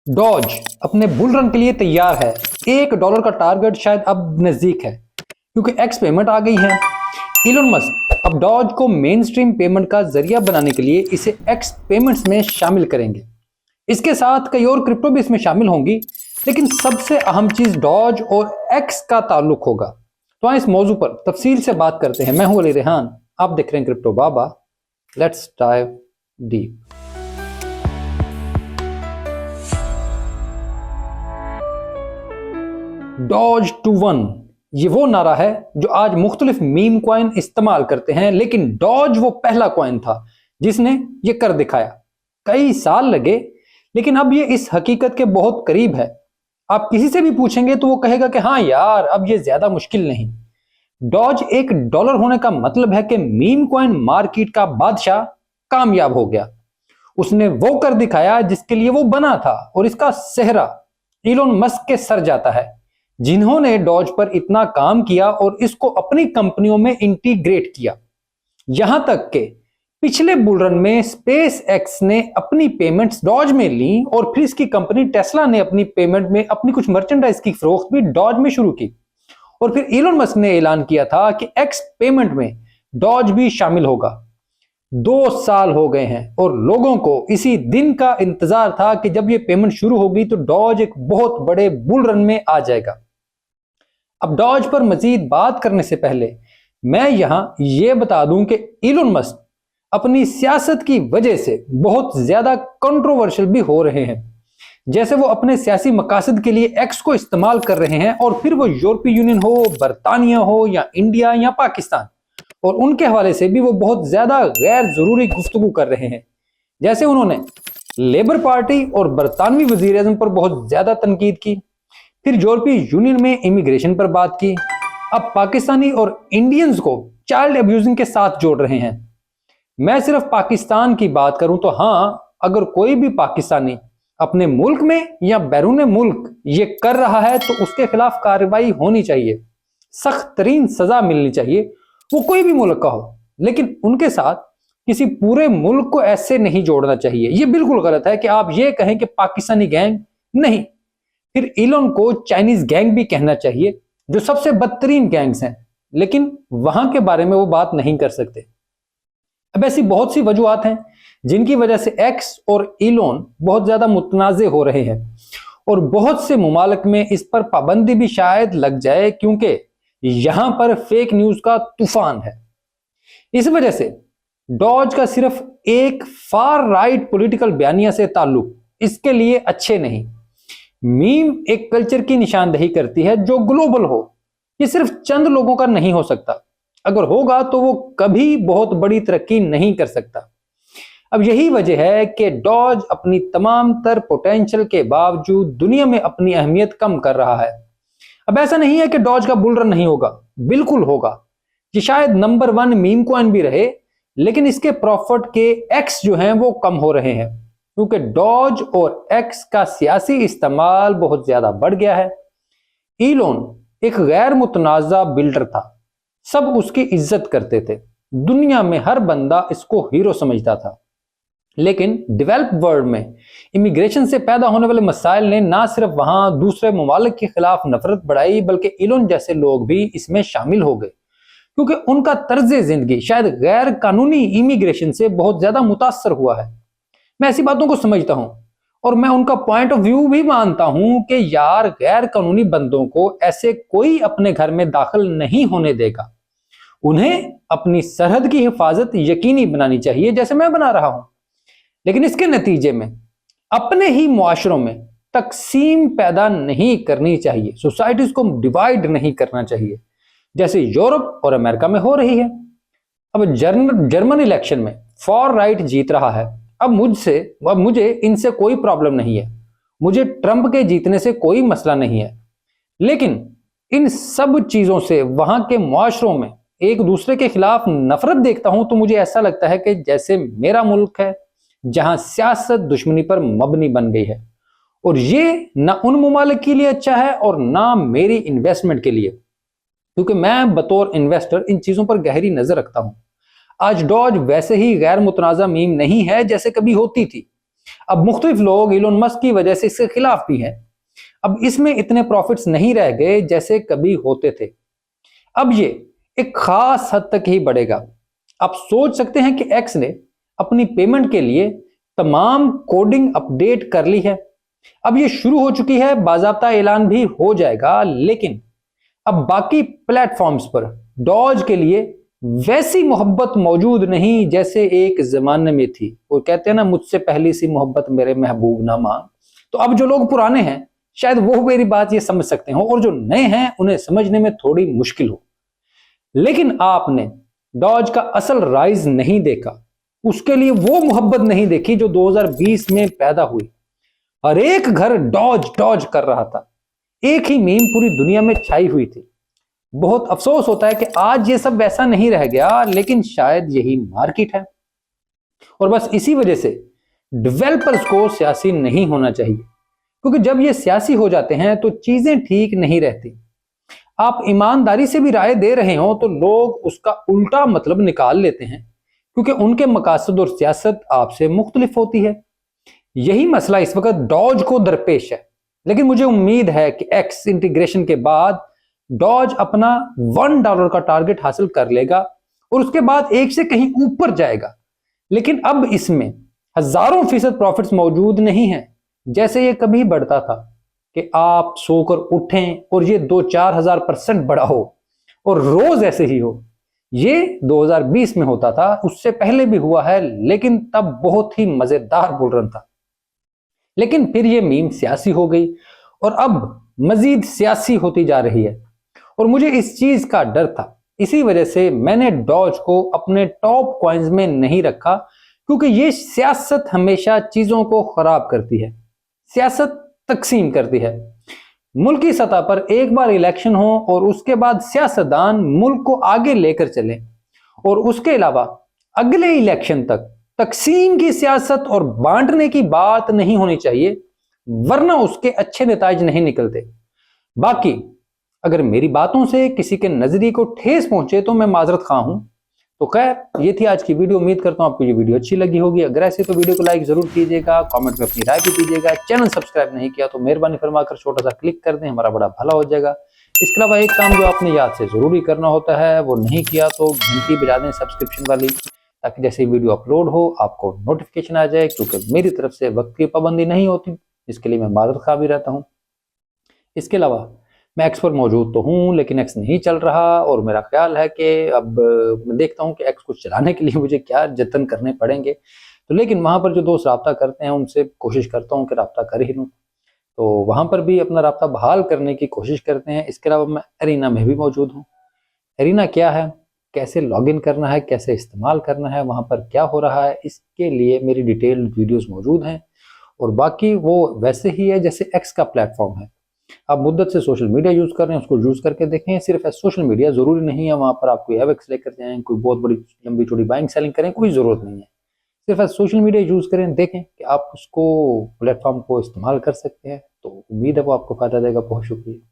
Dodge अपने bull run के लिए तैयार है। $1 का टारगेट शायद अब नजदीक है क्योंकि एक्स पेमेंट आ गई है। इलोन मस्क अब डॉज को मेन स्ट्रीम पेमेंट का जरिया बनाने के लिए इसे एक्स पेमेंट्स में शामिल करेंगे। इसके साथ कई और क्रिप्टो भी इसमें शामिल होंगी, लेकिन सबसे अहम चीज डॉज और एक्स का ताल्लुक होगा। तो इस मौजू पर तफसील से बात करते हैं। मैं हूं अली रेहान, आप देख रहे हैं crypto Baba. Let's dive deep. Doge to one, ये वो नारा है जो आज मुख्तलिफ मीम कॉइन इस्तेमाल करते हैं, लेकिन डॉज वो पहला कॉइन था जिसने ये कर दिखाया। कई साल लगे, लेकिन अब ये इस हकीकत के बहुत करीब है। आप किसी से भी पूछेंगे तो वो कहेगा कि हाँ यार, अब ये ज्यादा मुश्किल नहीं। डॉज $1 होने का मतलब है कि मीम कॉइन मार्केट का बादशाह कामयाब हो गया। उसने वो कर दिखाया जिसके लिए वो बना था, और इसका सेहरा इलोन मस्क के सर जाता है, जिन्होंने डॉज पर इतना काम किया और इसको अपनी कंपनियों में इंटीग्रेट किया। यहां तक कि पिछले बुल रन में स्पेस एक्स ने अपनी पेमेंट्स डॉज में ली, और फिर इसकी कंपनी टेस्ला ने अपनी पेमेंट में अपनी कुछ मर्चेंडाइज की फरोख्त भी डॉज में शुरू की। और फिर इलोन मस्क ने ऐलान किया था कि एक्स पेमेंट में डॉज भी शामिल होगा। 2 साल हो गए हैं और लोगों को इसी दिन का इंतजार था कि जब ये पेमेंट शुरू होगी तो डॉज एक बहुत बड़े बुल रन में आ जाएगा। अब डॉज पर मजीद बात करने से पहले मैं यहां यह बता दूं कि इलोन मस्क अपनी सियासत की वजह से बहुत ज्यादा कंट्रोवर्शियल भी हो रहे हैं। जैसे वो अपने सियासी मकासद के लिए एक्स को इस्तेमाल कर रहे हैं, और फिर वो यूरोपीय यूनियन हो, बरतानिया हो, या इंडिया या पाकिस्तान, और उनके हवाले से भी वो बहुत ज्यादा गैर जरूरी गुफ्तगू कर रहे हैं। जैसे उन्होंने लेबर पार्टी और बरतानवी वजीर आज़म पर बहुत ज्यादा तनकीद की, फिर यूरोपीय यूनियन में इमिग्रेशन पर बात की, अब पाकिस्तानी और इंडियंस को चाइल्ड अब्यूजिंग के साथ जोड़ रहे हैं। मैं सिर्फ पाकिस्तान की बात करूं तो हाँ, अगर कोई भी पाकिस्तानी अपने मुल्क में या बैरून मुल्क ये कर रहा है तो उसके खिलाफ कार्रवाई होनी चाहिए, सख्त तरीन सजा मिलनी चाहिए, वो कोई भी मुल्क का हो। लेकिन उनके साथ किसी पूरे मुल्क को ऐसे नहीं जोड़ना चाहिए। ये बिल्कुल गलत है कि आप ये कहें कि पाकिस्तानी गैंग नहीं, फिर इलोन को चाइनीज गैंग भी कहना चाहिए, जो सबसे बदतरीन गैंग्स हैं, लेकिन वहां के बारे में वो बात नहीं कर सकते। अब ऐसी बहुत सी वजूहात हैं जिनकी वजह से एक्स और इलोन बहुत ज्यादा मुतनाज़े हो रहे हैं, और बहुत से मुमालिक में इस पर पाबंदी भी शायद लग जाए, क्योंकि यहां पर फेक न्यूज का तूफान है। इस वजह से डॉज का सिर्फ एक फार राइट पॉलिटिकल बयानिया से ताल्लुक इसके लिए अच्छे नहीं। मीम एक कल्चर की निशानदेही करती है जो ग्लोबल हो। ये सिर्फ चंद लोगों का नहीं हो सकता, अगर होगा तो वो कभी बहुत बड़ी तरक्की नहीं कर सकता। अब यही वजह है कि डॉज अपनी तमाम तर पोटेंशियल के बावजूद दुनिया में अपनी अहमियत कम कर रहा है। अब ऐसा नहीं है कि डॉज का बुल रन नहीं होगा, बिल्कुल होगा। ये शायद नंबर 1 मीम कॉइन भी रहे, लेकिन इसके प्रॉफिट के एक्स जो हैं वो कम हो रहे हैं, क्योंकि डॉज और एक्स का सियासी इस्तेमाल बहुत ज्यादा बढ़ गया है। इलोन एक गैर मुतनाज़ा बिल्डर था, सब उसकी इज्जत करते थे, दुनिया में हर बंदा इसको हीरो समझता था। लेकिन डेवलप वर्ल्ड में इमिग्रेशन से पैदा होने वाले मसाइल ने ना सिर्फ वहां दूसरे ममालिक के खिलाफ नफरत बढ़ाई, बल्कि इलोन जैसे लोग भी इसमें शामिल हो गए, क्योंकि उनका तर्ज जिंदगी शायद गैर कानूनी इमिग्रेशन से बहुत ज्यादा मुतासर हुआ है। मैं ऐसी बातों को समझता हूं, और मैं उनका पॉइंट ऑफ व्यू भी मानता हूं कि यार, गैर कानूनी बंदों को ऐसे कोई अपने घर में दाखिल नहीं होने देगा। उन्हें अपनी सरहद की हिफाजत यकीनी बनानी चाहिए, जैसे मैं बना रहा हूं। लेकिन इसके नतीजे में अपने ही मुआशरों में तकसीम पैदा नहीं करनी चाहिए, सोसाइटीज को डिवाइड नहीं करना चाहिए, जैसे यूरोप और अमेरिका में हो रही है। अब जर्मन इलेक्शन में फॉर राइट जीत रहा है। अब मुझे इनसे कोई प्रॉब्लम नहीं है, मुझे ट्रंप के जीतने से कोई मसला नहीं है। लेकिन इन सब चीजों से वहां के मुआशरों में एक दूसरे के खिलाफ नफरत देखता हूं तो मुझे ऐसा लगता है कि जैसे मेरा मुल्क है जहां सियासत दुश्मनी पर मबनी बन गई है, और ये ना उन मुमालिक के लिए अच्छा है और ना मेरी इन्वेस्टमेंट के लिए, क्योंकि मैं बतौर इन्वेस्टर इन चीजों पर गहरी नजर रखता हूं। आज डॉज वैसे ही गैर मुतनाज़ा मीम नहीं है जैसे कभी होती थी। اب मुख्तलिफ लोग इलोन मस्क की वजह से इसके खिलाफ भी हैं। अब इसमें इतने प्रॉफिट्स नहीं रह गए जैसे कभी होते थे। अब ये एक खास हद तक ही बढ़ेगा। आप सोच सकते हैं कि एक्स ने अपनी पेमेंट के लिए तमाम कोडिंग अपडेट कर ली है। अब ये शुरू हो चुकी है, बाज़ाब्ता ऐलान भी हो जाएगा, लेकिन अब बाकी प्लेटफॉर्म्स पर डॉज के लिए वैसी मोहब्बत मौजूद नहीं जैसे एक जमाने में थी। वो कहते हैं ना, मुझसे पहली सी मोहब्बत मेरे महबूब ना मांग। तो अब जो लोग पुराने हैं शायद वो मेरी बात ये समझ सकते हो, और जो नए हैं उन्हें समझने में थोड़ी मुश्किल हो। लेकिन आपने डॉज का असल राइज नहीं देखा, उसके लिए वो मोहब्बत नहीं देखी जो 2020 में पैदा हुई। हर एक घर डॉज डॉज कर रहा था, एक ही मीम पूरी दुनिया में छाई हुई थी। बहुत अफसोस होता है कि आज ये सब वैसा नहीं रह गया, लेकिन शायद यही मार्केट है। और बस इसी वजह से डेवलपर्स को सियासी नहीं होना चाहिए, क्योंकि जब ये सियासी हो जाते हैं तो चीजें ठीक नहीं रहती। आप ईमानदारी से भी राय दे रहे हो तो लोग उसका उल्टा मतलब निकाल लेते हैं, क्योंकि उनके मकासद और सियासत आपसे मुख्तलिफ होती है। यही मसला इस वक्त डॉज को दरपेश है। लेकिन मुझे उम्मीद है कि एक्स इंटीग्रेशन के बाद डॉज अपना $1 का टारगेट हासिल कर लेगा और उसके बाद एक से कहीं ऊपर जाएगा। लेकिन अब इसमें हजारों फीसद प्रॉफिट्स मौजूद नहीं हैं जैसे ये कभी बढ़ता था कि आप सोकर उठें और ये 2-4 हज़ार% बढ़ा हो, और रोज ऐसे ही हो। ये 2020 में होता था, उससे पहले भी हुआ है, लेकिन तब बहुत ही मजेदार बुल रन था। लेकिन फिर ये मीम सियासी हो गई और अब मजीद सियासी होती जा रही है, और मुझे इस चीज का डर था। इसी वजह से मैंने डॉज को अपने टॉप कॉइन्स में नहीं रखा, क्योंकि ये सियासत हमेशा चीजों को खराब करती है, सियासत तकसीम करती है। मुल्की सतह पर एक बार इलेक्शन हो और उसके बाद सियासतदान मुल्क को आगे लेकर चले, और उसके अलावा अगले इलेक्शन तक तकसीम की सियासत और बांटने की बात नहीं होनी चाहिए, वरना उसके अच्छे नताइज नहीं निकलते। बाकी अगर मेरी बातों से किसी के नजरिए को ठेस पहुंचे तो मैं माजरत खा हूं। तो खैर, ये थी आज की वीडियो। उम्मीद करता हूं आपको ये वीडियो अच्छी लगी होगी। अगर ऐसे तो वीडियो को लाइक जरूर कीजिएगा, कमेंट में अपनी राय भी दीजिएगा। चैनल सब्सक्राइब नहीं किया तो मेहरबानी फरमाकर छोटा सा क्लिक कर दें, हमारा बड़ा भला हो जाएगा। इसके अलावा एक काम जो आपने याद से जरूरी करना होता है, वो नहीं किया तो घंटी बजा दें सब्सक्रिप्शन वाली, ताकि जैसे ही वीडियो अपलोड हो आपको नोटिफिकेशन आ जाए, क्योंकि मेरी तरफ से वक्त की पाबंदी नहीं होती, इसके लिए मैं माजरत खा भी रहता हूँ। इसके अलावा मैं एक्स पर मौजूद तो हूँ, लेकिन एक्स नहीं चल रहा, और मेरा ख्याल है कि अब मैं देखता हूँ कि एक्स को चलाने के लिए मुझे क्या जतन करने पड़ेंगे। तो लेकिन वहाँ पर जो दोस्त राब्ता करते हैं उनसे कोशिश करता हूँ कि राब्ता कर ही लूँ, तो वहाँ पर भी अपना राब्ता बहाल करने की कोशिश करते हैं। इसके अलावा मैं एरिना में भी मौजूद हूँ। एरिना क्या है, कैसे लॉगिन करना है, कैसे इस्तेमाल करना है, वहाँ पर क्या हो रहा है, इसके लिए मेरी डिटेल्ड वीडियोस मौजूद हैं। और बाकी वो वैसे ही है जैसे एक्स का प्लेटफॉर्म है। आप मुद्दत से सोशल मीडिया यूज कर रहे हैं, उसको यूज करके देखें। सिर्फ सोशल मीडिया जरूरी नहीं है वहां पर आप कोई एवेक्स लेकर जाएं, कोई बहुत बड़ी लंबी चौड़ी बाइंग सेलिंग करें, कोई जरूरत नहीं है। सिर्फ सोशल मीडिया यूज करें, देखें कि आप उसको प्लेटफॉर्म को इस्तेमाल कर सकते हैं। तो उम्मीद है वो आपको फायदा देगा। बहुत शुक्रिया।